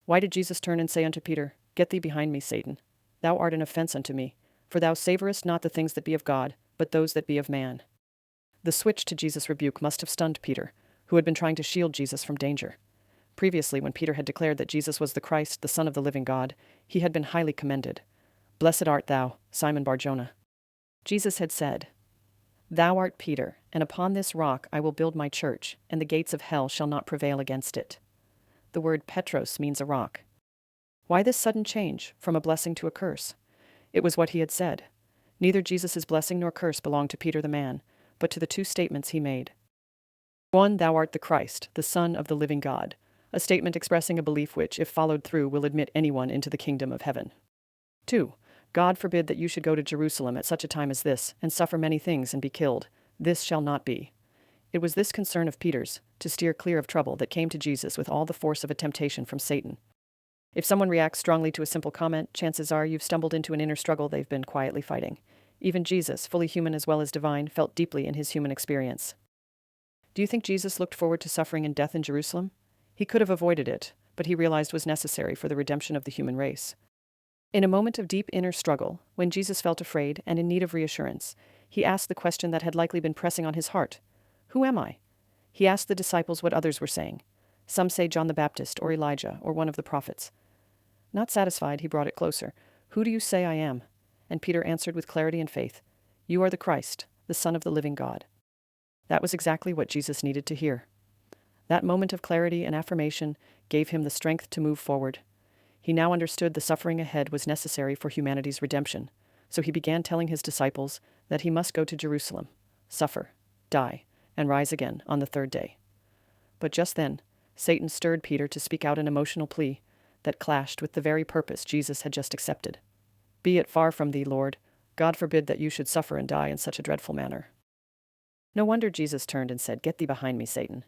Why did Jesus turn and say unto Peter, Get thee behind me, Satan? Thou art an offense unto me, for thou savorest not the things that be of God, but those that be of man. The switch to Jesus' rebuke must have stunned Peter, who had been trying to shield Jesus from danger. Previously, when Peter had declared that Jesus was the Christ, the Son of the living God, he had been highly commended. Blessed art thou, Simon Bar-Jonah. Jesus had said, Thou art Peter, and upon this rock I will build my church, and the gates of hell shall not prevail against it. The word Petros means a rock. Why this sudden change, from a blessing to a curse? It was what he had said. Neither Jesus' blessing nor curse belonged to Peter the man, but to the two statements he made. 1. Thou art the Christ, the Son of the living God, a statement expressing a belief which, if followed through, will admit anyone into the kingdom of heaven. 2. God forbid that you should go to Jerusalem at such a time as this, and suffer many things and be killed. This shall not be. It was this concern of Peter's, to steer clear of trouble, that came to Jesus with all the force of a temptation from Satan. If someone reacts strongly to a simple comment, chances are you've stumbled into an inner struggle they've been quietly fighting. Even Jesus, fully human as well as divine, felt deeply in his human experience. Do you think Jesus looked forward to suffering and death in Jerusalem? He could have avoided it, but he realized was necessary for the redemption of the human race. In a moment of deep inner struggle, when Jesus felt afraid and in need of reassurance, he asked the question that had likely been pressing on his heart. Who am I? He asked the disciples what others were saying. Some say John the Baptist or Elijah or one of the prophets. Not satisfied, he brought it closer. Who do you say I am? And Peter answered with clarity and faith, You are the Christ, the Son of the living God. That was exactly what Jesus needed to hear. That moment of clarity and affirmation gave him the strength to move forward. He now understood the suffering ahead was necessary for humanity's redemption, so he began telling his disciples that he must go to Jerusalem, suffer, die, and rise again on the third day. But just then, Satan stirred Peter to speak out an emotional plea that clashed with the very purpose Jesus had just accepted. Be it far from thee, Lord. God forbid that you should suffer and die in such a dreadful manner. No wonder Jesus turned and said, Get thee behind me, Satan.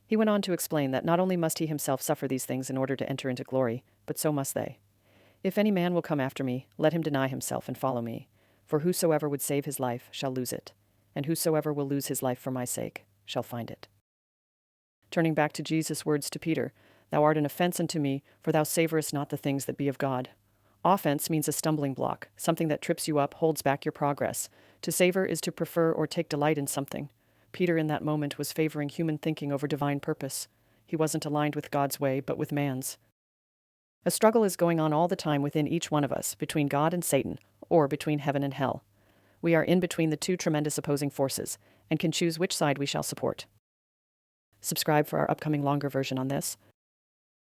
He went on to explain that not only must he himself suffer these things in order to enter into glory, but so must they. If any man will come after me, let him deny himself and follow me. For whosoever would save his life shall lose it, and whosoever will lose his life for my sake shall find it. Turning back to Jesus' words to Peter, Thou art an offense unto me, for thou savorest not the things that be of God. Offense means a stumbling block, something that trips you up, holds back your progress. To savor is to prefer or take delight in something. Peter in that moment was favoring human thinking over divine purpose. He wasn't aligned with God's way, but with man's. A struggle is going on all the time within each one of us, between God and Satan, or between heaven and hell. We are in between the two tremendous opposing forces, and can choose which side we shall support. Subscribe for our upcoming longer version on this.